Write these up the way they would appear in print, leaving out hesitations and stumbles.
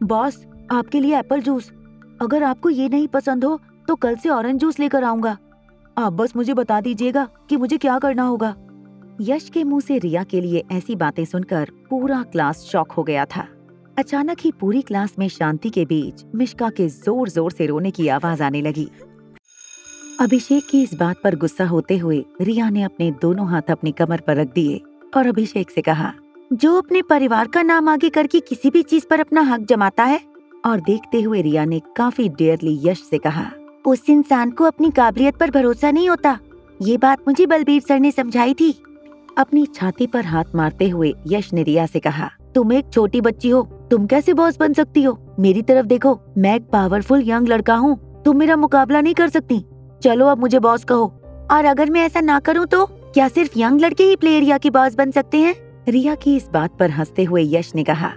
Boss, आपके लिए Apple juice. अगर आपको ये नहीं पसंद हो तो कल से ऑरेंज जूस लेकर आऊंगा। आप बस मुझे बता दीजिएगा कि मुझे क्या करना होगा। यश के मुंह से रिया के लिए ऐसी बातें सुनकर पूरा क्लास शॉक हो गया था। अचानक ही पूरी क्लास में शांति के बीच मिश्का के जोर जोर से रोने की आवाज आने लगी। अभिषेक की इस बात पर गुस्सा होते हुए रिया ने अपने दोनों हाथ अपनी कमर पर रख दिए और अभिषेक से कहा, जो अपने परिवार का नाम आगे करके किसी भी चीज पर अपना हक जमाता है। और देखते हुए रिया ने काफी डेयरली यश से कहा, उस इंसान को अपनी काबिलियत पर भरोसा नहीं होता। ये बात मुझे बलबीर सर ने समझाई थी। अपनी छाती पर हाथ मारते हुए यश ने रिया से कहा, तुम एक छोटी बच्ची हो, तुम कैसे बॉस बन सकती हो? मेरी तरफ देखो, मैं एक पावरफुल यंग लड़का हूँ, तुम मेरा मुकाबला नहीं कर सकती। चलो अब मुझे बॉस कहो। और अगर मैं ऐसा ना करूँ तो क्या सिर्फ यंग लड़के ही प्ले एरिया की बॉस बन सकते हैं? रिया की इस बात पर हंसते हुए यश ने कहा,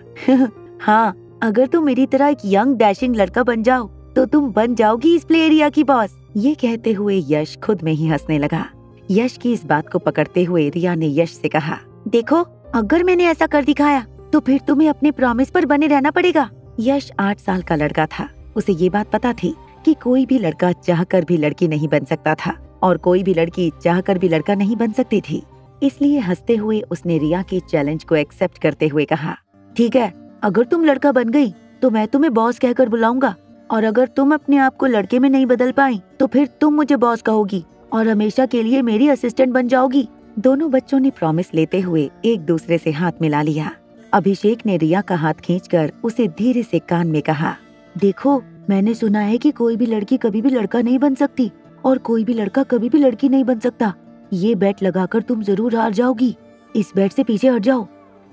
हाँ, अगर तुम मेरी तरह एक यंग डैशिंग लड़का बन जाओ तो तुम बन जाओगी इस प्ले एरिया की बॉस। ये कहते हुए यश खुद में ही हंसने लगा। यश की इस बात को पकड़ते हुए रिया ने यश से कहा, देखो, अगर मैंने ऐसा कर दिखाया तो फिर तुम्हें अपने प्रॉमिस पर बने रहना पड़ेगा। यश 8 साल का लड़का था। उसे ये बात पता थी कि कोई भी लड़का चाहकर भी लड़की नहीं बन सकता था और कोई भी लड़की चाहकर भी लड़का नहीं बन सकती थी। इसलिए हंसते हुए उसने रिया की चैलेंज को एक्सेप्ट करते हुए कहा, ठीक है, अगर तुम लड़का बन गई तो मैं तुम्हें बॉस कहकर बुलाऊंगा, और अगर तुम अपने आप को लड़के में नहीं बदल पाई तो फिर तुम मुझे बॉस कहोगी और हमेशा के लिए मेरी असिस्टेंट बन जाओगी। दोनों बच्चों ने प्रॉमिस लेते हुए एक दूसरे से हाथ मिला लिया। अभिषेक ने रिया का हाथ खींचकर उसे धीरे से कान में कहा, देखो, मैंने सुना है कि कोई भी लड़की कभी भी लड़का नहीं बन सकती और कोई भी लड़का कभी भी लड़की नहीं बन सकता। ये बेट लगाकर तुम जरूर हार जाओगी। इस बेट से पीछे हट जाओ,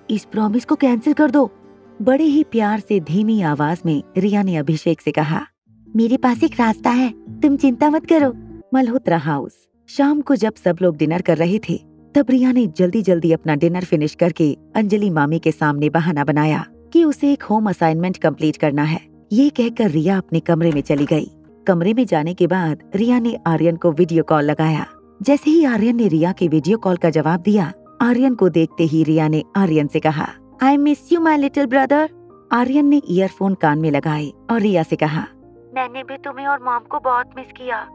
इस प्रॉमिस को कैंसिल कर दो। बड़े ही प्यार से धीमी आवाज में रिया ने अभिषेक से कहा, मेरे पास एक रास्ता है, तुम चिंता मत करो। मल्होत्रा हाउस। शाम को जब सब लोग डिनर कर रहे थे तब रिया ने जल्दी जल्दी अपना डिनर फिनिश करके अंजलि मामी के सामने बहाना बनाया कि उसे एक होम असाइनमेंट कंप्लीट करना है। ये कहकर रिया अपने कमरे में चली गई। कमरे में जाने के बाद रिया ने आर्यन को वीडियो कॉल लगाया। जैसे ही आर्यन ने रिया के वीडियो कॉल का जवाब दिया, आर्यन को देखते ही रिया ने आर्यन से कहा, I miss you my little brother. Aryan ने ईयरफोन कान में लगाए और रिया से कहा, मैंने भी तुम्हें और मॉम को बहुत मिस किया।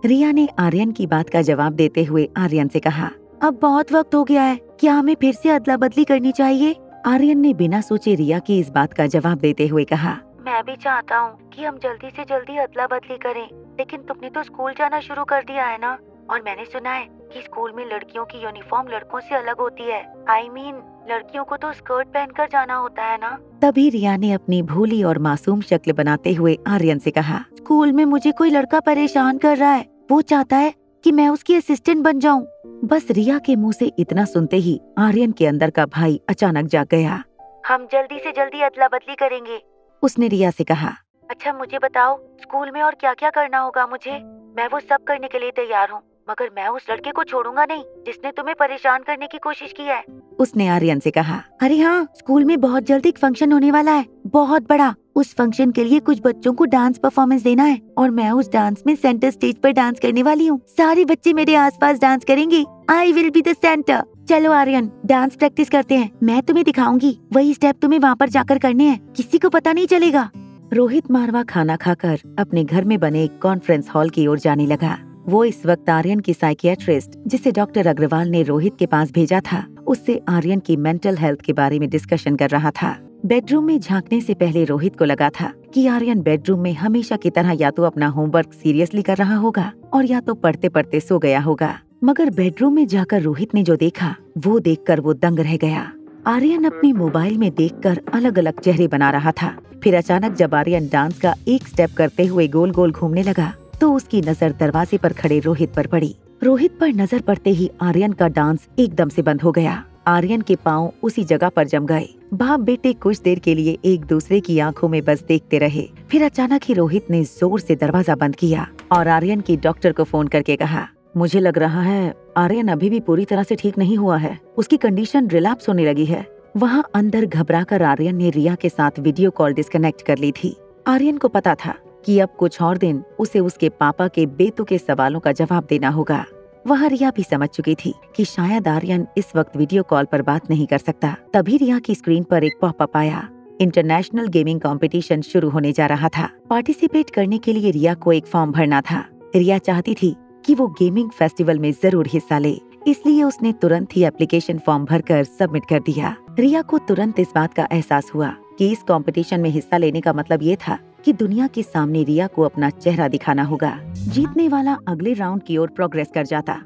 रिया ने आर्यन की बात का जवाब देते हुए आर्यन से कहा, अब बहुत वक्त हो गया है, क्या हमें फिर से अदला बदली करनी चाहिए? आर्यन ने बिना सोचे रिया की इस बात का जवाब देते हुए कहा, मैं भी चाहता हूँ कि हम जल्दी से जल्दी अदला बदली करें, लेकिन तुमने तो स्कूल जाना शुरू कर दिया है ना, और मैंने सुना है कि स्कूल में लड़कियों की यूनिफॉर्म लड़कों से अलग होती है। I mean, लड़कियों को तो स्कर्ट पहनकर जाना होता है ना। तभी रिया ने अपनी भोली और मासूम शक्ल बनाते हुए आर्यन से कहा, स्कूल में मुझे कोई लड़का परेशान कर रहा है, वो चाहता है कि मैं उसकी असिस्टेंट बन जाऊं। बस रिया के मुंह से इतना सुनते ही आर्यन के अंदर का भाई अचानक जाग गया। हम जल्दी से जल्दी अदला बदली करेंगे, उसने रिया से कहा। अच्छा मुझे बताओ, स्कूल में और क्या क्या करना होगा मुझे? मैं वो सब करने के लिए तैयार हूँ, मगर मैं उस लड़के को छोड़ूंगा नहीं जिसने तुम्हें परेशान करने की कोशिश की है, उसने आर्यन से कहा। अरे हाँ, स्कूल में बहुत जल्द एक फंक्शन होने वाला है, बहुत बड़ा। उस फंक्शन के लिए कुछ बच्चों को डांस परफॉर्मेंस देना है और मैं उस डांस में सेंटर स्टेज पर डांस करने वाली हूँ। सारे बच्चे मेरे आसपास डांस करेंगे। I will be the centre. चलो आर्यन, डांस प्रैक्टिस करते हैं, मैं तुम्हें दिखाऊंगी। वही स्टेप तुम्हें वहाँ पर जाकर करने हैं, किसी को पता नहीं चलेगा। रोहित मारवा खाना खाकर अपने घर में बने एक कॉन्फ्रेंस हॉल की ओर जाने लगा। वो इस वक्त आर्यन की साइकियाट्रिस्ट, जिसे डॉक्टर अग्रवाल ने रोहित के पास भेजा था, उससे आर्यन की मेंटल हेल्थ के बारे में डिस्कशन कर रहा था। बेडरूम में झांकने से पहले रोहित को लगा था कि आर्यन बेडरूम में हमेशा की तरह या तो अपना होमवर्क सीरियसली कर रहा होगा और या तो पढ़ते पढ़ते सो गया होगा। मगर बेडरूम में जाकर रोहित ने जो देखा, वो देखकर वो दंग रह गया। आर्यन अपनी मोबाइल में देखकर अलग अलग चेहरे बना रहा था। फिर अचानक जब आर्यन डांस का एक स्टेप करते हुए गोल गोल घूमने लगा तो उसकी नजर दरवाजे पर खड़े रोहित पर पड़ी। रोहित पर नजर पड़ते ही आर्यन का डांस एकदम से बंद हो गया। आर्यन के पाँव उसी जगह पर जम गए। बाप बेटे कुछ देर के लिए एक दूसरे की आंखों में बस देखते रहे। फिर अचानक ही रोहित ने जोर से दरवाजा बंद किया और आर्यन की डॉक्टर को फोन करके कहा, मुझे लग रहा है आर्यन अभी भी पूरी तरह से ठीक नहीं हुआ है, उसकी कंडीशन रिलैप्स होने लगी है। वहाँ अंदर घबराकर आर्यन ने रिया के साथ वीडियो कॉल डिस्कनेक्ट कर ली थी। आर्यन को पता था कि अब कुछ और दिन उसे उसके पापा के बेतुके सवालों का जवाब देना होगा। वह रिया भी समझ चुकी थी कि शायद आर्यन इस वक्त वीडियो कॉल पर बात नहीं कर सकता। तभी रिया की स्क्रीन पर एक पॉपअप आया। इंटरनेशनल गेमिंग कंपटीशन शुरू होने जा रहा था। पार्टिसिपेट करने के लिए रिया को एक फॉर्म भरना था। रिया चाहती थी कि वो गेमिंग फेस्टिवल में जरूर हिस्सा ले, इसलिए उसने तुरंत ही एप्लीकेशन फॉर्म भरकर सबमिट कर दिया। रिया को तुरंत इस बात का एहसास हुआ कि इस कंपटीशन में हिस्सा लेने का मतलब ये था कि दुनिया के सामने रिया को अपना चेहरा दिखाना होगा। जीतने वाला अगले राउंड की ओर प्रोग्रेस कर जाता।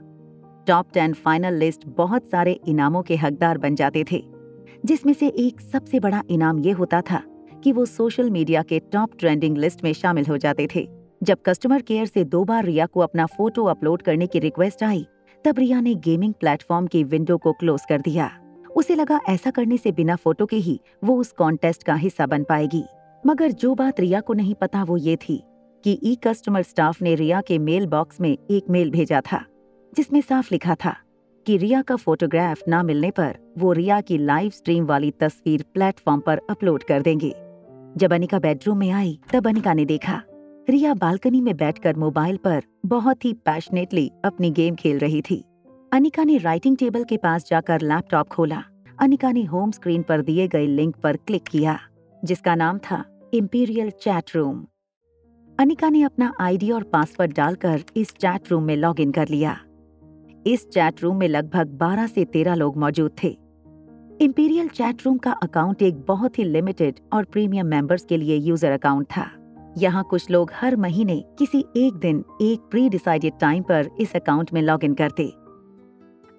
टॉप 10 फाइनल लिस्ट बहुत सारे इनामों के हकदार बन जाते थे, जिसमें से एक सबसे बड़ा इनाम ये होता था कि वो सोशल मीडिया के टॉप ट्रेंडिंग लिस्ट में शामिल हो जाते थे। जब कस्टमर केयर से 2 बार रिया को अपना फोटो अपलोड करने की रिक्वेस्ट आई, तब रिया ने गेमिंग प्लेटफॉर्म की विंडो को क्लोज कर दिया। उसे लगा ऐसा करने से बिना फोटो के ही वो उस कॉन्टेस्ट का हिस्सा बन पाएगी। मगर जो बात रिया को नहीं पता वो ये थी कि ई कस्टमर स्टाफ ने रिया के मेल बॉक्स में एक मेल भेजा था, जिसमें साफ लिखा था कि रिया का फोटोग्राफ ना मिलने पर वो रिया की लाइव स्ट्रीम वाली तस्वीर प्लेटफॉर्म पर अपलोड कर देंगे। जब अनिका बेडरूम में आई, तब अनिका ने देखा रिया बालकनी में बैठकर मोबाइल पर बहुत ही पैशनेटली अपनी गेम खेल रही थी। अनिका ने राइटिंग टेबल के पास जाकर लैपटॉप खोला। अनिका ने होम स्क्रीन पर दिए गए लिंक पर क्लिक किया, जिसका नाम था इंपीरियल चैट रूम। अनिका ने अपना आईडी और पासवर्ड डालकर इस चैट रूम में लॉग इन कर लिया। इस चैट रूम में लगभग 12 से 13 लोग मौजूद थे। इंपीरियल चैट रूम का अकाउंट एक बहुत ही लिमिटेड और प्रीमियम मेंबर्स के लिए यूजर अकाउंट था। यहाँ कुछ लोग हर महीने किसी एक दिन एक प्री डिसाइडेड टाइम पर इस अकाउंट में लॉग इन करते।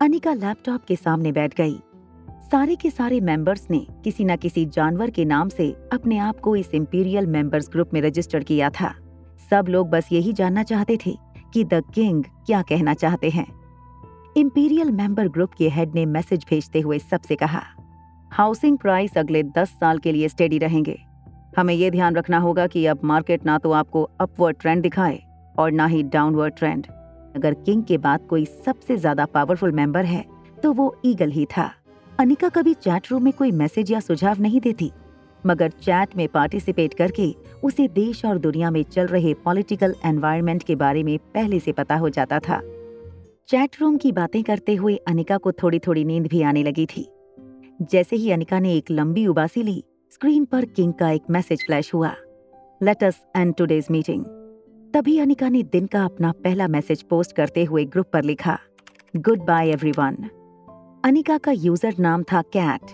अनिका लैपटॉप के सामने बैठ गई। सारे के सारे मेंबर्स ने किसी न किसी जानवर के नाम से अपने आप को इस इंपीरियल मेंबर्स ग्रुप में रजिस्टर किया था। सब लोग बस यही जानना चाहते थे कि द किंग क्या कहना चाहते हैं। इंपीरियल मेंबर ग्रुप के हेड ने मैसेज भेजते हुए सबसे कहा, हाउसिंग प्राइस अगले 10 साल के लिए स्टेडी रहेंगे। हमें ये ध्यान रखना होगा कि अब मार्केट ना तो आपको अपवर्ड ट्रेंड दिखाए और ना ही डाउनवर्ड ट्रेंड। अगर किंग के बाद कोई सबसे ज्यादा पावरफुल मेंबर है तो वो ईगल ही था। अनिका कभी चैट रूम में कोई मैसेज या सुझाव नहीं देती, मगर चैट में पार्टिसिपेट करके उसे देश और दुनिया में चल रहे पॉलिटिकल एनवायरनमेंट के बारे में पहले से पता हो जाता था। चैट रूम की बातें करते हुए अनिका को थोड़ी थोड़ी नींद भी आने लगी थी। जैसे ही अनिका ने एक लंबी उबासी ली, स्क्रीन पर किंग का एक मैसेज फ्लैश हुआ, let us and today's meeting. तभी अनिका ने दिन का अपना पहला मैसेज पोस्ट करते हुए ग्रुप पर लिखा, गुड बाय एवरीवन। अनिका का यूजर नाम था कैट।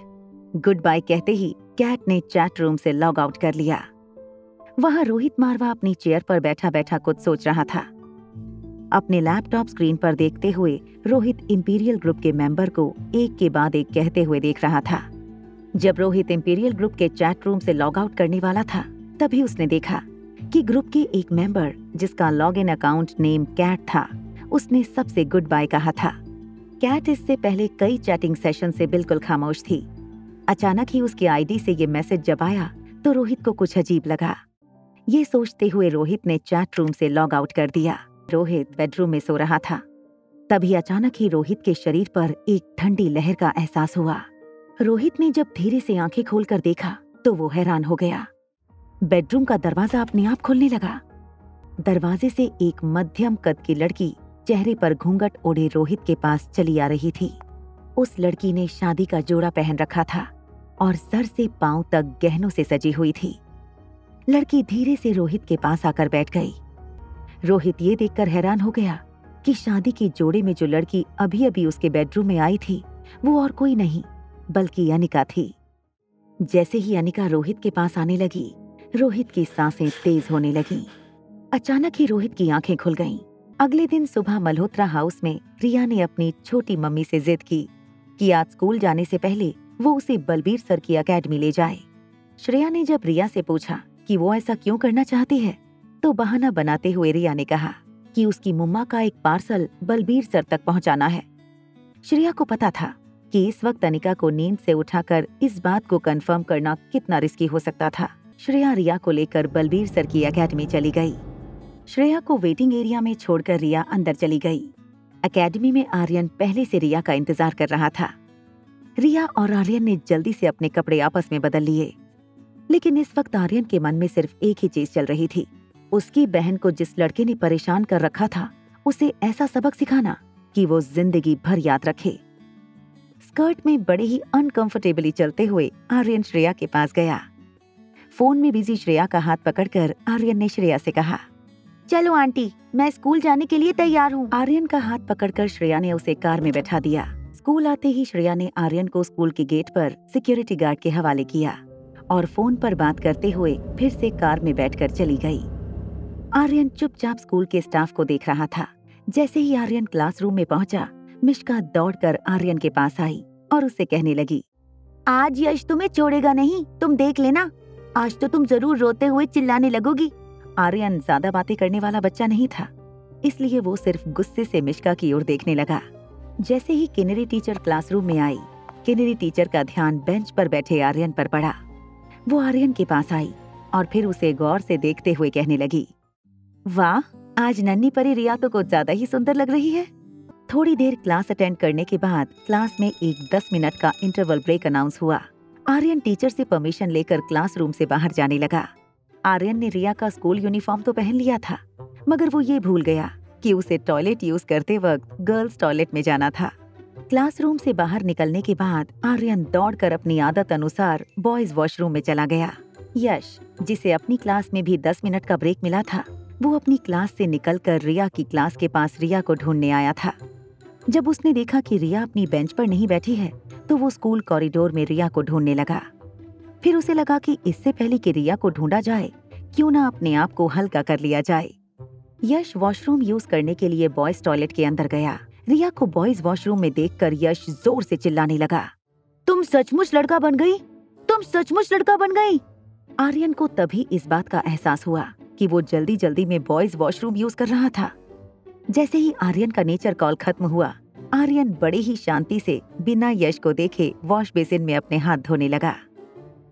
गुड बाय कहते ही कैट ने चैट रूम से लॉग आउट कर लिया। वहां रोहित मारवा अपनी चेयर पर बैठा बैठा कुछ सोच रहा था। अपने लैपटॉप स्क्रीन पर देखते हुए रोहित इंपीरियल ग्रुप के मेंबर को एक के बाद एक कहते हुए देख रहा था। जब रोहित इंपीरियल ग्रुप के चैट रूम से लॉग आउट करने वाला था, तभी उसने देखा कि ग्रुप के एक मेंबर, जिसका log in account name cat था, उसने सबसे गुड बाय कहा था। कैट इससे पहले कई चैटिंग सेशन से बिल्कुल खामोश थी। अचानक ही उसके आईडी से ये मैसेज जब आया तो रोहित को कुछ अजीब लगा। ये सोचते हुए रोहित ने चैट रूम से लॉग आउट कर दिया। रोहित बेडरूम में सो रहा था। तभी अचानक ही रोहित के शरीर पर एक ठंडी लहर का एहसास हुआ। रोहित ने जब धीरे से आंखें खोलकर देखा तो वो हैरान हो गया। बेडरूम का दरवाजा अपने आप खुलने लगा। दरवाजे से एक मध्यम कद की लड़की चेहरे पर घूंघट ओढ़े रोहित के पास चली आ रही थी। उस लड़की ने शादी का जोड़ा पहन रखा था और सर से पांव तक गहनों से सजी हुई थी। लड़की धीरे से रोहित के पास आकर बैठ गई। रोहित ये देखकर हैरान हो गया कि शादी के जोड़े में जो लड़की अभी अभी उसके बेडरूम में आई थी, वो और कोई नहीं बल्कि अनिका थी। जैसे ही अनिका रोहित के पास आने लगी, रोहित की सांसें तेज होने लगीं। अचानक ही रोहित की आंखें खुल गईं। अगले दिन सुबह मल्होत्रा हाउस में रिया ने अपनी छोटी मम्मी से जिद की कि आज स्कूल जाने से पहले वो उसे बलबीर सर की एकेडमी ले जाए। श्रेया ने जब रिया से पूछा कि वो ऐसा क्यों करना चाहती है, तो बहाना बनाते हुए रिया ने कहा कि उसकी मुम्मा का एक पार्सल बलबीर सर तक पहुंचाना है। श्रेया को पता था कि इस वक्त अनिका को नींद से उठाकर इस बात को कंफर्म करना कितना रिस्की हो सकता था। श्रेया रिया को लेकर बलबीर सर की एकेडमी चली गई। श्रेया को वेटिंग एरिया में छोड़कर रिया अंदर चली गई। एकेडमी में आर्यन पहले से रिया का इंतजार कर रहा था। रिया और आर्यन ने जल्दी से अपने कपड़े आपस में बदल लिए, लेकिन इस वक्त आर्यन के मन में सिर्फ एक ही चीज चल रही थी, उसकी बहन को जिस लड़के ने परेशान कर रखा था, उसे ऐसा सबक सिखाना कि वो जिंदगी भर याद रखे। स्कर्ट में बड़े ही अनकंफर्टेबली चलते हुए आर्यन श्रेया के पास गया। फोन में बिजी श्रेया का हाथ पकड़कर आर्यन ने श्रेया से कहा, चलो आंटी, मैं स्कूल जाने के लिए तैयार हूँ। आर्यन का हाथ पकड़कर श्रेया ने उसे कार में बैठा दिया। स्कूल आते ही श्रेया ने आर्यन को स्कूल के गेट पर सिक्योरिटी गार्ड के हवाले किया और फोन पर बात करते हुए फिर से कार में बैठकर चली गई। आर्यन चुपचाप स्कूल के स्टाफ को देख रहा था। जैसे ही आर्यन क्लासरूम में पहुंचा, मिष्का दौड़कर आर्यन के पास आई और उससे कहने लगी, आज यश तुम्हें छोड़ेगा नहीं, तुम देख लेना, आज तो तुम जरूर रोते हुए चिल्लाने लगोगी। आर्यन ज्यादा बातें करने वाला बच्चा नहीं था, इसलिए वो सिर्फ गुस्से से मिष्का की ओर देखने लगा। जैसे ही किन्नरी टीचर क्लासरूम में आई, किन्नरी टीचर का ध्यान बेंच पर बैठे आर्यन पर पड़ा। वो आर्यन के पास आई और फिर उसे गौर से देखते हुए कहने लगी, वाह, आज नन्ही परी रिया तो कुछ ज्यादा ही सुंदर लग रही है। थोड़ी देर क्लास अटेंड करने के बाद क्लास में एक 10 मिनट का इंटरवल ब्रेक अनाउंस हुआ। आर्यन टीचर से परमिशन लेकर क्लासरूम से बाहर जाने लगा। आर्यन ने रिया का स्कूल यूनिफॉर्म तो पहन लिया था, मगर वो ये भूल गया कि उसे टॉयलेट यूज करते वक्त गर्ल्स टॉयलेट में जाना था। क्लासरूम से बाहर निकलने के बाद आर्यन दौड़कर अपनी आदत अनुसार बॉयज वॉशरूम में चला गया। यश, जिसे अपनी क्लास में भी 10 मिनट का ब्रेक मिला था, वो अपनी क्लास से निकलकर रिया की क्लास के पास रिया को ढूंढने आया था। जब उसने देखा कि रिया अपनी बेंच पर नहीं बैठी है, तो वो स्कूल कॉरिडोर में रिया को ढूंढने लगा। फिर उसे लगा कि इससे पहले कि रिया को ढूंढा जाए, क्यों ना अपने आप को हल्का कर लिया जाए। यश वॉशरूम यूज करने के लिए बॉयज टॉयलेट के अंदर गया। रिया को बॉयज वॉशरूम में देखकर यश जोर से चिल्लाने लगा, तुम सचमुच लड़का बन गई, तुम सचमुच लड़का बन गई। आर्यन को तभी इस बात का एहसास हुआ कि वो जल्दी जल्दी में बॉयज वॉशरूम यूज कर रहा था। जैसे ही आर्यन का नेचर कॉल खत्म हुआ, आर्यन बड़े ही शांति से बिना यश को देखे वॉश बेसिन में अपने हाथ धोने लगा।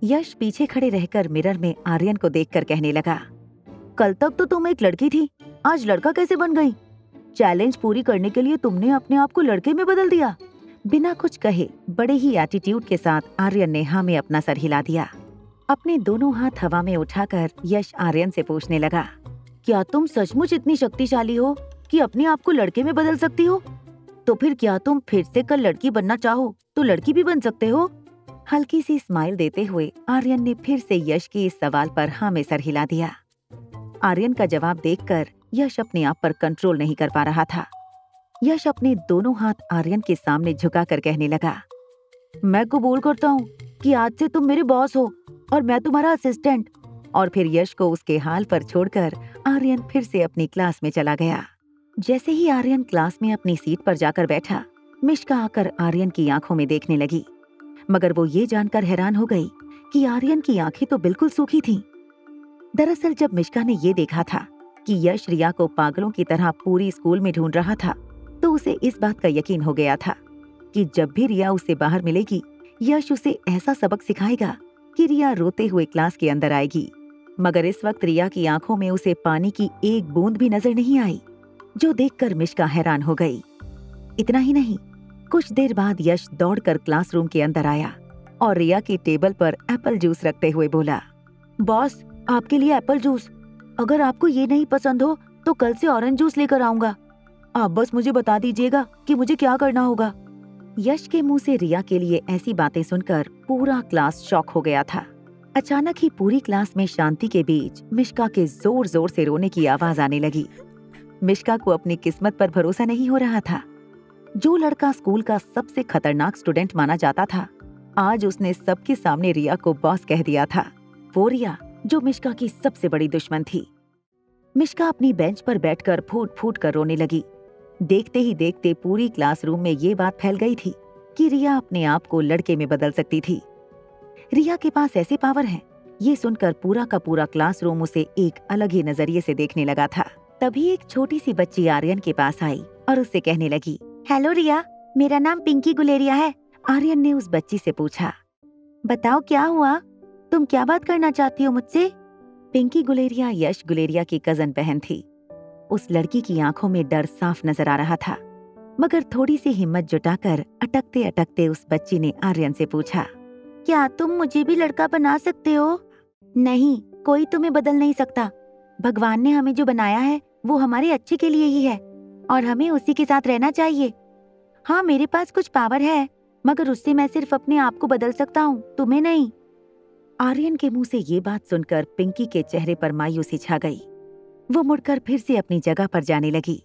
यश पीछे खड़े रहकर मिरर में आर्यन को देखकर कहने लगा, कल तक तो तुम एक लड़की थी, आज लड़का कैसे बन गई? चैलेंज पूरी करने के लिए तुमने अपने आप को लड़के में बदल दिया। बिना कुछ कहे बड़े ही एटीट्यूड के साथ आर्यन ने हाँ में अपना सर हिला दिया। अपने दोनों हाथ हवा में उठाकर यश आर्यन से पूछने लगा, क्या तुम सचमुच इतनी शक्तिशाली हो कि अपने आप को लड़के में बदल सकती हो? तो फिर क्या तुम फिर से कल लड़की बनना चाहो तो लड़की भी बन सकते हो? हल्की सी स्माइल देते हुए आर्यन ने फिर से यश के इस सवाल पर हाँ में सर हिला दिया। आर्यन का जवाब देखकर यश अपने आप पर कंट्रोल नहीं कर पा रहा था। यश अपने दोनों हाथ आर्यन के सामने झुकाकर कहने लगा, मैं कबूल करता हूँ कि आज से तुम मेरे बॉस हो और मैं तुम्हारा असिस्टेंट। और फिर यश को उसके हाल पर छोड़कर आर्यन फिर से अपनी क्लास में चला गया। जैसे ही आर्यन क्लास में अपनी सीट पर जाकर बैठा, मिष्का आकर आर्यन की आंखों में देखने लगी, मगर वो ये जानकर हैरान हो गई कि आर्यन की आंखें तो बिल्कुल सूखी थीं। दरअसल जब मिष्का ने ये देखा था कि यश रिया को पागलों की तरह पूरी स्कूल में ढूंढ रहा था, तो उसे इस बात का यकीन हो गया था कि जब भी रिया उससे बाहर मिलेगी, यश उसे ऐसा सबक सिखाएगा कि रिया रोते हुए क्लास के अंदर आएगी। मगर इस वक्त रिया की आंखों में उसे पानी की एक बूंद भी नजर नहीं आई, जो देखकर मिष्का हैरान हो गई। इतना ही नहीं, कुछ देर बाद यश दौड़कर क्लासरूम के अंदर आया और रिया की टेबल पर एप्पल जूस रखते हुए बोला, बॉस, आपके लिए एप्पल जूस। अगर आपको ये नहीं पसंद हो तो कल से ऑरेंज जूस लेकर आऊंगा। आप बस मुझे बता दीजिएगा कि मुझे क्या करना होगा। यश के मुंह से रिया के लिए ऐसी बातें सुनकर पूरा क्लास शॉक हो गया था। अचानक ही पूरी क्लास में शांति के बीच मिष्का के जोर जोर से रोने की आवाज आने लगी। मिष्का को अपनी किस्मत पर भरोसा नहीं हो रहा था। जो लड़का स्कूल का सबसे खतरनाक स्टूडेंट माना जाता था, आज उसने सबके सामने रिया को बॉस कह दिया था। वो रिया जो मिष्का की सबसे बड़ी दुश्मन थी। मिष्का अपनी बेंच पर बैठकर फूट फूट कर रोने लगी। देखते ही देखते पूरी क्लासरूम में ये बात फैल गई थी कि रिया अपने आप को लड़के में बदल सकती थी। रिया के पास ऐसे पावर हैं, ये सुनकर पूरा का पूरा क्लासरूम उसे एक अलग ही नजरिए से देखने लगा था। तभी एक छोटी सी बच्ची आर्यन के पास आई और उससे कहने लगी, हेलो रिया, मेरा नाम पिंकी गुलेरिया है। आर्यन ने उस बच्ची से पूछा, बताओ क्या हुआ, तुम क्या बात करना चाहती हो मुझसे? पिंकी गुलेरिया यश गुलेरिया की कजन बहन थी। उस लड़की की आंखों में डर साफ नजर आ रहा था, मगर थोड़ी सी हिम्मत जुटाकर अटकते अटकते उस बच्ची ने आर्यन से पूछा, क्या तुम मुझे भी लड़का बना सकते हो? नहीं, कोई तुम्हें बदल नहीं सकता। भगवान ने हमें जो बनाया है वो हमारे अच्छे के लिए ही है और हमें उसी के साथ रहना चाहिए। हाँ, मेरे पास कुछ पावर है, मगर उससे मैं सिर्फ अपने आप को बदल सकता हूँ, तुम्हें नहीं। आर्यन के मुंह से ये बात सुनकर पिंकी के चेहरे पर मायूसी छा गई। वो मुड़कर फिर से अपनी जगह पर जाने लगी।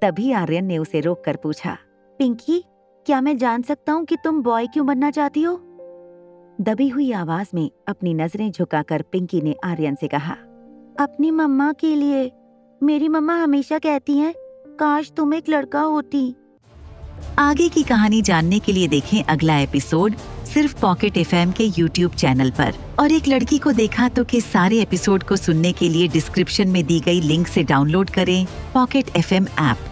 तभी आर्यन ने उसे रोककर पूछा, पिंकी, क्या मैं जान सकता हूँ कि तुम बॉय क्यों बनना चाहती हो? दबी हुई आवाज में अपनी नजरें झुकाकर पिंकी ने आर्यन से कहा, अपनी मम्मा के लिए। मेरी मम्मा हमेशा कहती हैं, काश तुम एक लड़का होती। आगे की कहानी जानने के लिए देखें अगला एपिसोड सिर्फ पॉकेट एफएम के यूट्यूब चैनल पर। और एक लड़की को देखा तो के सारे एपिसोड को सुनने के लिए डिस्क्रिप्शन में दी गई लिंक से डाउनलोड करें पॉकेट एफएम ऐप।